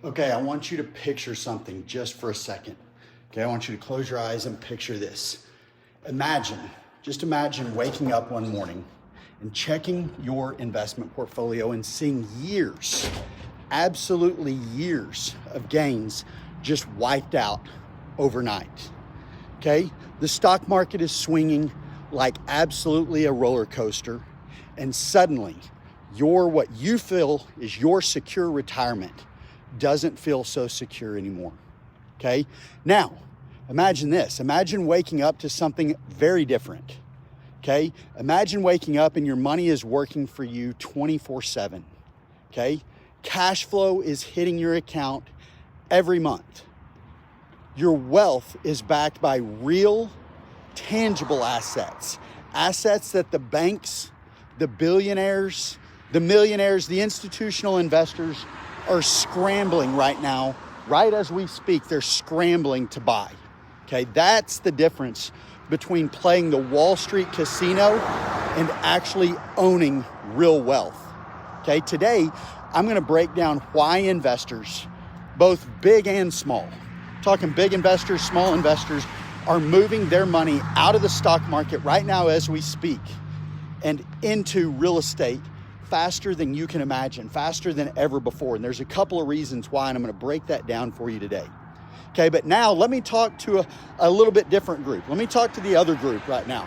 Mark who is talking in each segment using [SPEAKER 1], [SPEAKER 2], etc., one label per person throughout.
[SPEAKER 1] Okay, I want you to picture something just for a second. Okay, I want you to close your eyes and picture this. Just imagine waking up one morning and checking your investment portfolio and seeing years, absolutely years of gains just wiped out overnight. Okay, the stock market is swinging like absolutely a roller coaster, and suddenly what you feel is your secure retirement doesn't feel so secure anymore. Okay, now imagine this. Imagine waking up to something very different. Okay, imagine waking up and your money is working for you 24/7. Okay, cash flow is hitting your account every month. Your wealth is backed by real, tangible assets that the banks, the billionaires, the millionaires, the institutional investors are scrambling right now. Right as we speak, they're scrambling to buy. Okay, that's the difference between playing the Wall Street casino and actually owning real wealth. Okay, today I'm going to break down why investors, both big and small, talking big investors, small investors, are moving their money out of the stock market right now as we speak and into real estate faster than you can imagine, faster than ever before. And there's a couple of reasons why, and I'm going to break that down for you today. Okay, but now let me talk to a little bit different group. Let me talk to the other group right now.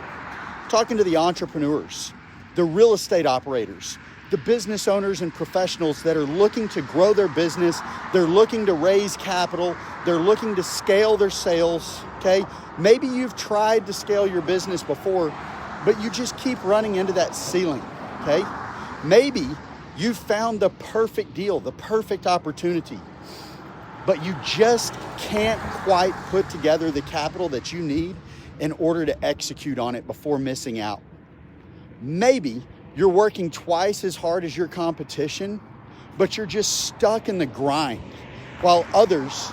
[SPEAKER 1] Talking to the entrepreneurs, the real estate operators, the business owners and professionals that are looking to grow their business. They're looking to raise capital. They're looking to scale their sales. Okay, maybe you've tried to scale your business before, but you just keep running into that ceiling. Okay, maybe you found the perfect deal, the perfect opportunity, but you just can't quite put together the capital that you need in order to execute on it before missing out. Maybe you're working twice as hard as your competition, but you're just stuck in the grind while others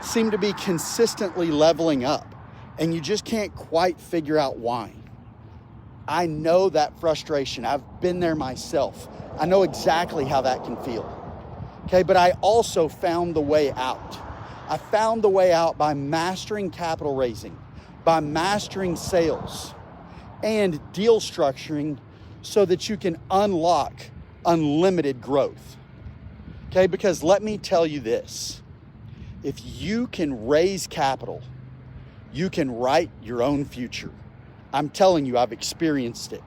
[SPEAKER 1] seem to be consistently leveling up, and you just can't quite figure out why. I know that frustration. I've been there myself. I know exactly how that can feel. Okay, but I also found the way out. I found the way out by mastering capital raising, by mastering sales and deal structuring so that you can unlock unlimited growth. Okay, because let me tell you this, if you can raise capital, you can write your own future. I'm telling you, I've experienced it.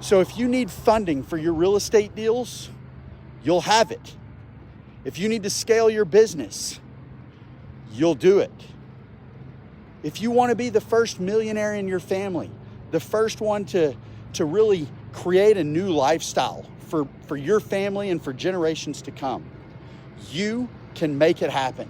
[SPEAKER 1] So if you need funding for your real estate deals, you'll have it. If you need to scale your business, you'll do it. If you want to be the first millionaire in your family, the first one to really create a new lifestyle for your family and for generations to come, you can make it happen.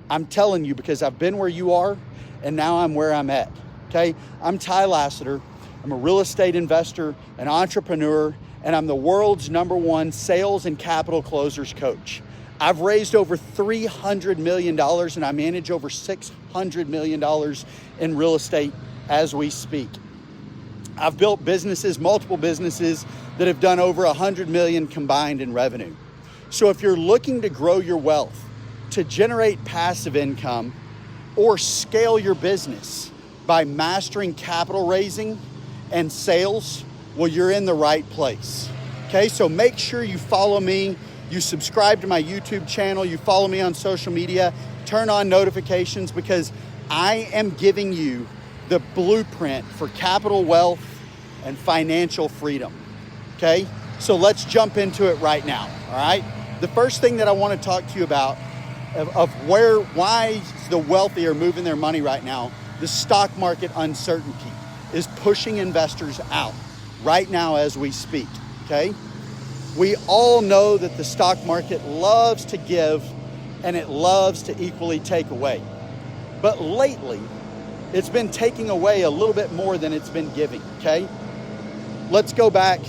[SPEAKER 1] I'm telling you, because I've been where you are and now I'm where I'm at. Okay, I'm Ty Lassiter. I'm a real estate investor, an entrepreneur, and I'm the world's #1 sales and capital closers coach. I've raised over $300 million and I manage over $600 million in real estate as we speak. I've built businesses, multiple businesses that have done over 100 million combined in revenue. So if you're looking to grow your wealth, to generate passive income, or scale your business by mastering capital raising and sales, well, you're in the right place. Okay, so make sure you follow me, you subscribe to my YouTube channel, you follow me on social media, turn on notifications, because I am giving you the blueprint for capital wealth and financial freedom. Okay, so let's jump into it right now. All right, the first thing that I want to talk to you about of why the wealthy are moving their money right now, the stock market uncertainty is pushing investors out right now as we speak. Okay, we all know that the stock market loves to give and it loves to equally take away, but lately it's been taking away a little bit more than it's been giving. Okay, let's go back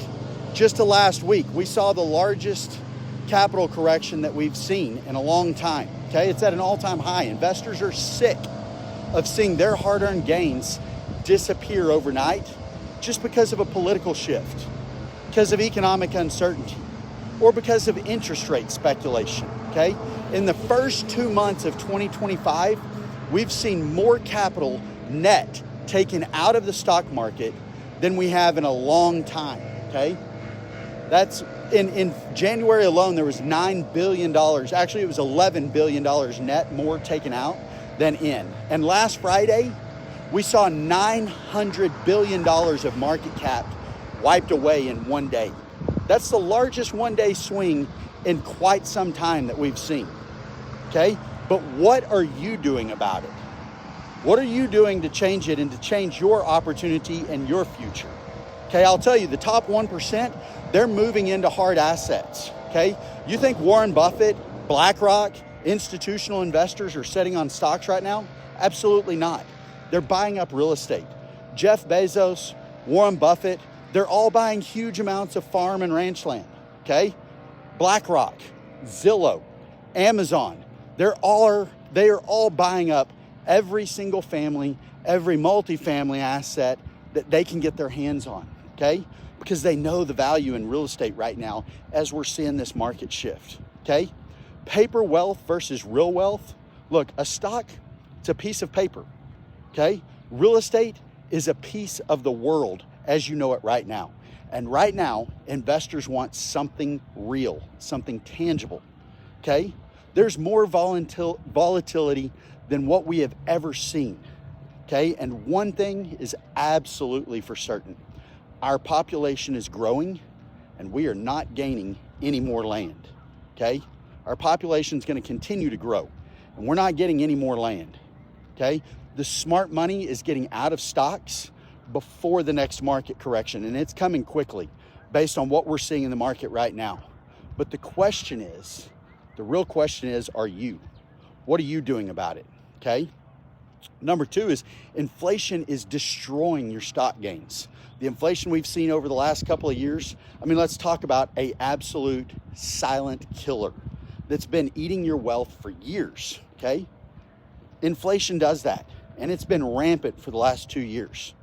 [SPEAKER 1] just to last week. We saw the largest capital correction that we've seen in a long time. Okay, it's at an all-time high. Investors are sick of seeing their hard-earned gains disappear overnight just because of a political shift, because of economic uncertainty. or because of interest rate speculation, okay? In the first 2 months of 2025, we've seen more capital net taken out of the stock market than we have in a long time, okay? That's in January alone, there was $9 billion. Actually, it was $11 billion net more taken out than in. And last Friday, we saw $900 billion of market cap wiped away in one day. That's the largest one-day swing in quite some time that we've seen, okay? But what are you doing about it? What are you doing to change it and to change your opportunity and your future? Okay, I'll tell you, the top 1%, they're moving into hard assets, okay? You think Warren Buffett, BlackRock, institutional investors are sitting on stocks right now? Absolutely not. They're buying up real estate. Jeff Bezos, Warren Buffett, they're all buying huge amounts of farm and ranch land, okay? BlackRock, Zillow, Amazon, they are all buying up every single family, every multifamily asset that they can get their hands on, okay? Because they know the value in real estate right now as we're seeing this market shift, okay? Paper wealth versus real wealth. Look, a stock, it's a piece of paper, okay? Real estate is a piece of the world as you know it right now. And right now, investors want something real, something tangible, okay? There's more volatility than what we have ever seen, okay? And one thing is absolutely for certain. Our population is growing and we are not gaining any more land, okay? Our population is going to continue to grow and we're not getting any more land, okay? The smart money is getting out of stocks before the next market correction, and it's coming quickly based on what we're seeing in the market right now. But the real question is, are you? What are you doing about it, okay? Number two is inflation is destroying your stock gains. The inflation we've seen over the last couple of years, I mean, let's talk about an absolute silent killer that's been eating your wealth for years, okay? Inflation does that, and it's been rampant for the last 2 years.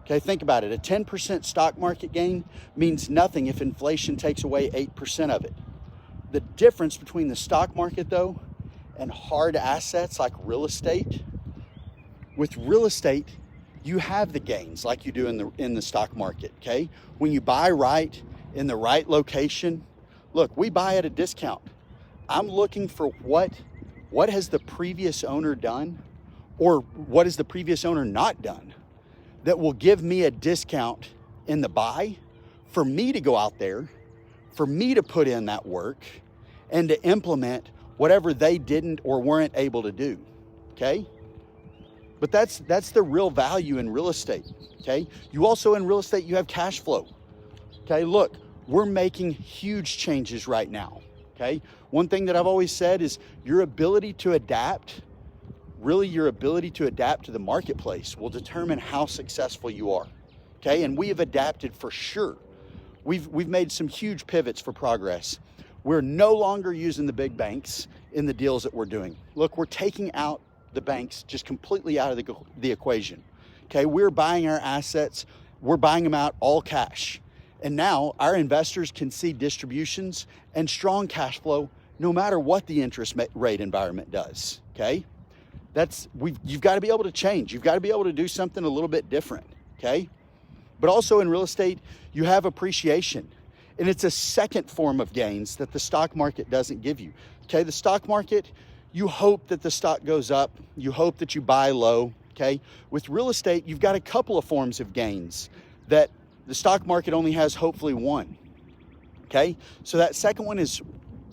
[SPEAKER 1] Okay, think about it. A 10% stock market gain means nothing if inflation takes away 8% of it. The difference between the stock market, though, and hard assets like real estate, with real estate, you have the gains like you do in the stock market, okay? When you buy right, in the right location, look, we buy at a discount. I'm looking for what has the previous owner done, or what has the previous owner not done, that will give me a discount in the buy for me to go out there, for me to put in that work and to implement whatever they didn't or weren't able to do, okay? But that's the real value in real estate, okay? You also in real estate, you have cash flow, okay? Look, we're making huge changes right now, okay? One thing that I've always said is your ability to adapt, really your ability to adapt to the marketplace will determine how successful you are, okay? And we have adapted for sure. We've made some huge pivots for progress. We're no longer using the big banks in the deals that we're doing. Look, we're taking out the banks just completely out of the equation, okay? We're buying our assets, we're buying them out all cash. And now our investors can see distributions and strong cash flow no matter what the interest rate environment does, okay? You've got to be able to change. You've got to be able to do something a little bit different, okay? But also in real estate, you have appreciation. And it's a second form of gains that the stock market doesn't give you, okay? The stock market, you hope that the stock goes up. You hope that you buy low, okay? With real estate, you've got a couple of forms of gains that the stock market only has hopefully one, okay? So that second one is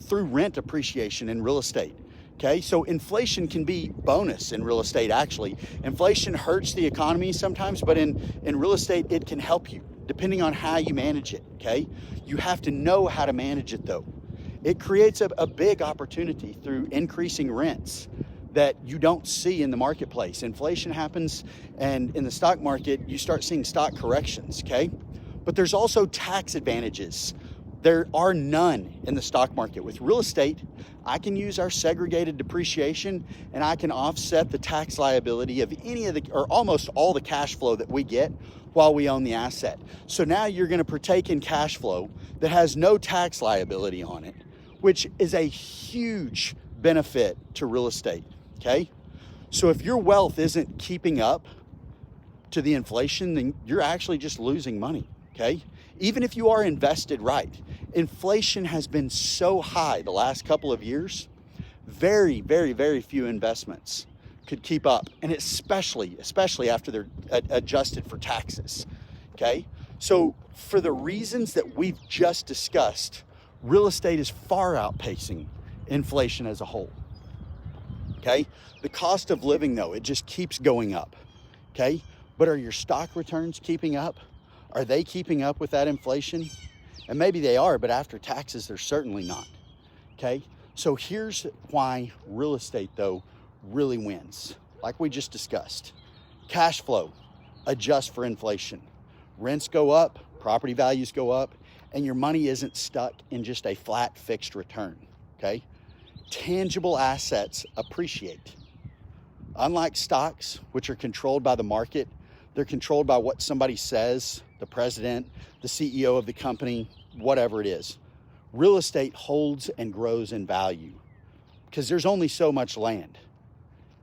[SPEAKER 1] through rent appreciation in real estate. Okay, so inflation can be bonus in real estate, actually. Inflation hurts the economy sometimes, but in real estate, it can help you depending on how you manage it, okay? You have to know how to manage it, though. It creates a big opportunity through increasing rents that you don't see in the marketplace. Inflation happens, and in the stock market, you start seeing stock corrections, okay? But there's also tax advantages There are none in the stock market. With real estate, I can use our segregated depreciation and I can offset the tax liability of any of the, or almost all the cash flow that we get while we own the asset. So now you're going to partake in cash flow that has no tax liability on it, which is a huge benefit to real estate, okay? So if your wealth isn't keeping up to the inflation, then you're actually just losing money, okay? Even if you are invested right. Inflation has been so high the last couple of years, very, very, very few investments could keep up. And especially after they're adjusted for taxes, okay? So for the reasons that we've just discussed, real estate is far outpacing inflation as a whole, okay? The cost of living though, it just keeps going up, okay? But are your stock returns keeping up? Are they keeping up with that inflation? And maybe they are, but after taxes, they're certainly not, okay? So here's why real estate, though, really wins. Like we just discussed, cash flow adjusts for inflation. Rents go up, property values go up, and your money isn't stuck in just a flat fixed return, okay? Tangible assets appreciate. Unlike stocks, which are controlled by the market, they're controlled by what somebody says, the president, the CEO of the company, whatever it is. Real estate holds and grows in value because there's only so much land,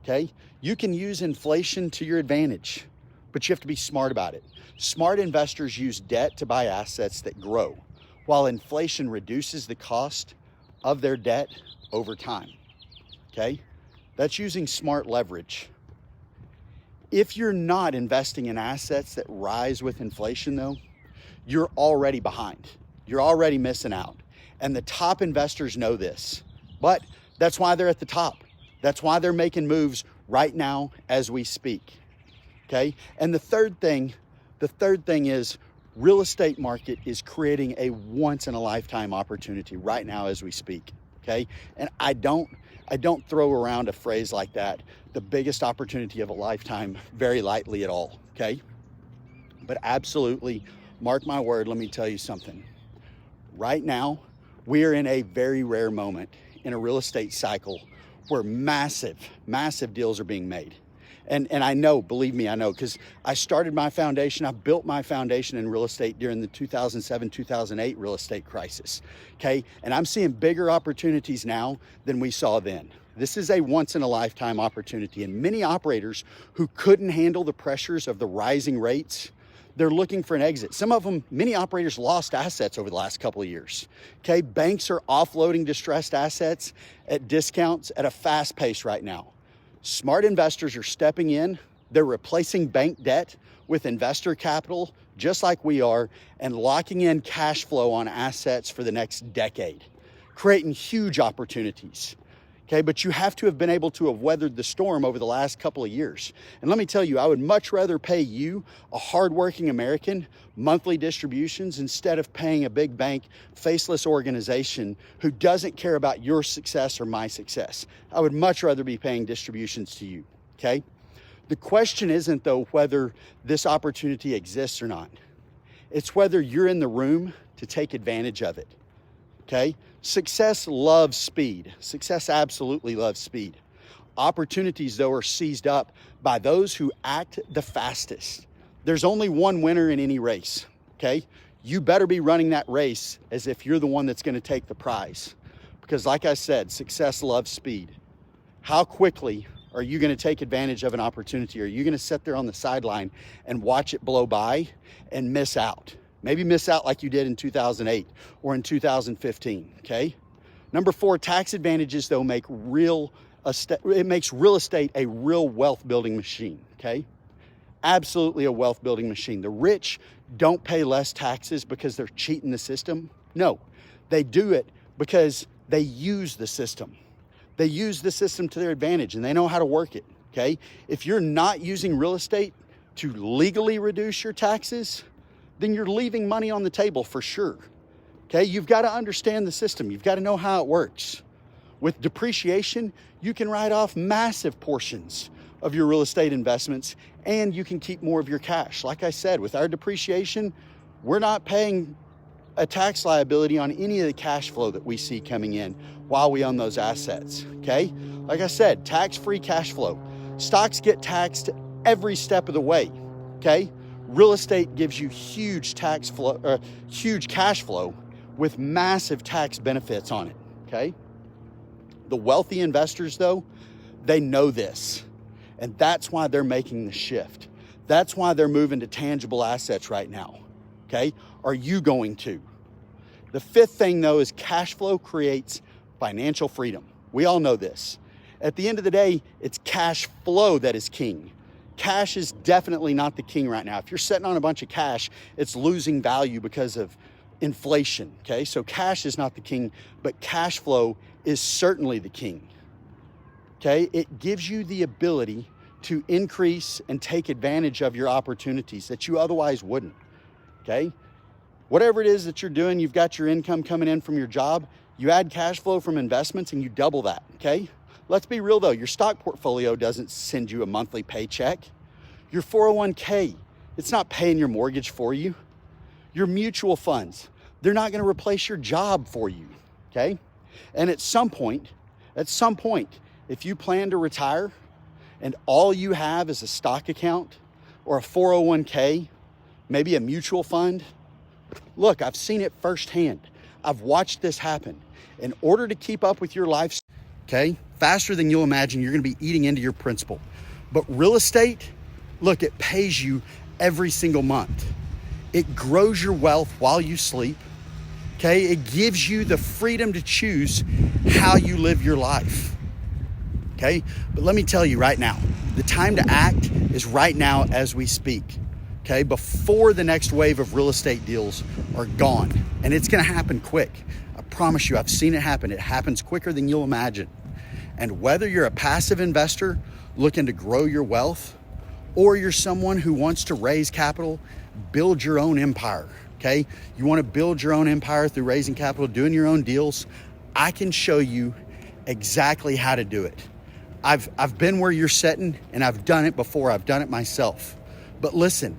[SPEAKER 1] okay? You can use inflation to your advantage, but you have to be smart about it. Smart investors use debt to buy assets that grow, while inflation reduces the cost of their debt over time, okay? That's using smart leverage. If you're not investing in assets that rise with inflation though, you're already behind. You're already missing out. And the top investors know this, but that's why they're at the top. That's why they're making moves right now as we speak, okay? And the third thing is real estate market is creating a once in a lifetime opportunity right now as we speak, okay? And I don't throw around a phrase like that, the biggest opportunity of a lifetime, very lightly at all, okay? But absolutely, mark my word, let me tell you something. Right now, we are in a very rare moment in a real estate cycle where massive deals are being made. And I know, believe me, I know, because I started my foundation, I built my foundation in real estate during the 2007, 2008 real estate crisis, okay? And I'm seeing bigger opportunities now than we saw then. This is a once in a lifetime opportunity, and many operators who couldn't handle the pressures of the rising rates, they're looking for an exit. Some of them, many operators lost assets over the last couple of years, okay? Banks are offloading distressed assets at discounts at a fast pace right now. Smart investors are stepping in. They're replacing bank debt with investor capital, just like we are, and locking in cash flow on assets for the next decade, creating huge opportunities. Okay, but you have to have been able to have weathered the storm over the last couple of years. And let me tell you, I would much rather pay you, a hardworking American, monthly distributions instead of paying a big bank, faceless organization who doesn't care about your success or my success. I would much rather be paying distributions to you, okay? The question isn't, though, whether this opportunity exists or not. It's whether you're in the room to take advantage of it, okay? Success loves speed. Success absolutely loves speed. Opportunities, though, are seized up by those who act the fastest. There's only one winner in any race, okay? You better be running that race as if you're the one that's going to take the prize. Because like I said, success loves speed. How quickly are you going to take advantage of an opportunity? Are you going to sit there on the sideline and watch it blow by and miss out? Maybe miss out like you did in 2008 or in 2015, okay? Number 4, tax advantages, though, makes real estate a real wealth building machine, okay? Absolutely a wealth building machine. The rich don't pay less taxes because they're cheating the system. No, they do it because they use the system. They use the system to their advantage and they know how to work it, okay? If you're not using real estate to legally reduce your taxes, then you're leaving money on the table for sure, okay? You've got to understand the system. You've got to know how it works. With depreciation, you can write off massive portions of your real estate investments and you can keep more of your cash. Like I said, with our depreciation, we're not paying a tax liability on any of the cash flow that we see coming in while we own those assets, okay? Like I said, tax-free cash flow. Stocks get taxed every step of the way, okay? Real estate gives you huge cash flow with massive tax benefits on it, okay? The wealthy investors, though, they know this, and that's why they're making the shift. That's why they're moving to tangible assets right now, okay? Are you going to? The fifth thing, though, is cash flow creates financial freedom. We all know this. At the end of the day, it's cash flow that is king. Cash is definitely not the king right now. If you're sitting on a bunch of cash, it's losing value because of inflation, okay? So cash is not the king, but cash flow is certainly the king, okay? It gives you the ability to increase and take advantage of your opportunities that you otherwise wouldn't, okay? Whatever it is that you're doing, you've got your income coming in from your job, you add cash flow from investments and you double that, okay? Let's be real though, your stock portfolio doesn't send you a monthly paycheck. Your 401k, it's not paying your mortgage for you. Your mutual funds, they're not gonna replace your job for you, okay? And at some point, if you plan to retire and all you have is a stock account or a 401k, maybe a mutual fund, look, I've seen it firsthand. I've watched this happen. In order to keep up with your life, okay, faster than you'll imagine, you're gonna be eating into your principal. But real estate, look, it pays you every single month. It grows your wealth while you sleep, okay? It gives you the freedom to choose how you live your life, okay? But let me tell you right now, the time to act is right now as we speak, okay? Before the next wave of real estate deals are gone, and it's gonna happen quick. I promise you, I've seen it happen. It happens quicker than you'll imagine. And whether you're a passive investor looking to grow your wealth, or you're someone who wants to raise capital, build your own empire, okay? You wanna build your own empire through raising capital, doing your own deals, I can show you exactly how to do it. I've been where you're sitting and I've done it before, I've done it myself. But listen,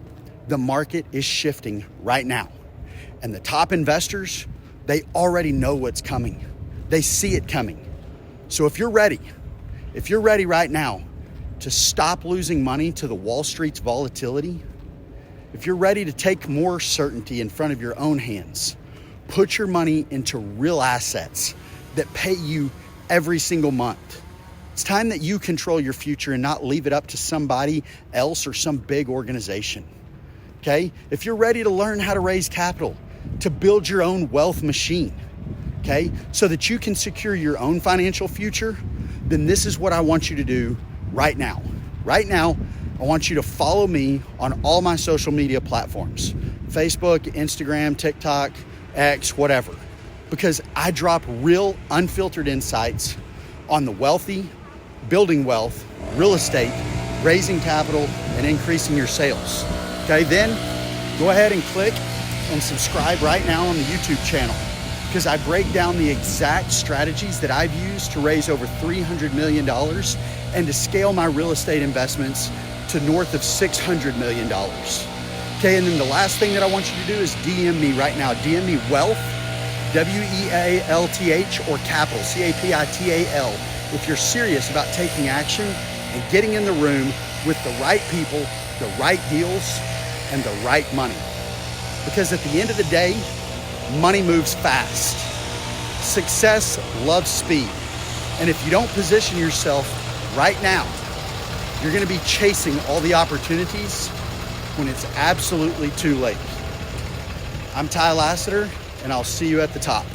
[SPEAKER 1] the market is shifting right now. And the top investors, they already know what's coming. They see it coming. So if you're ready right now to stop losing money to the Wall Street's volatility, if you're ready to take more certainty in front of your own hands, put your money into real assets that pay you every single month. It's time that you control your future and not leave it up to somebody else or some big organization, okay? If you're ready to learn how to raise capital, to build your own wealth machine, okay? So that you can secure your own financial future, then this is what I want you to do right now. Right now, I want you to follow me on all my social media platforms, Facebook, Instagram, TikTok, X, whatever, because I drop real unfiltered insights on the wealthy, building wealth, real estate, raising capital, and increasing your sales. Okay, then go ahead and click and subscribe right now on the YouTube channel, because I break down the exact strategies that I've used to raise over $300 million and to scale my real estate investments to north of $600 million. Okay, and then the last thing that I want you to do is DM me right now. DM me wealth, WEALTH, or capital, CAPITAL, if you're serious about taking action and getting in the room with the right people, the right deals, and the right money. Because at the end of the day, money moves fast. Success loves speed. And if you don't position yourself right now, you're gonna be chasing all the opportunities when it's absolutely too late. I'm Ty Lassiter, and I'll see you at the top.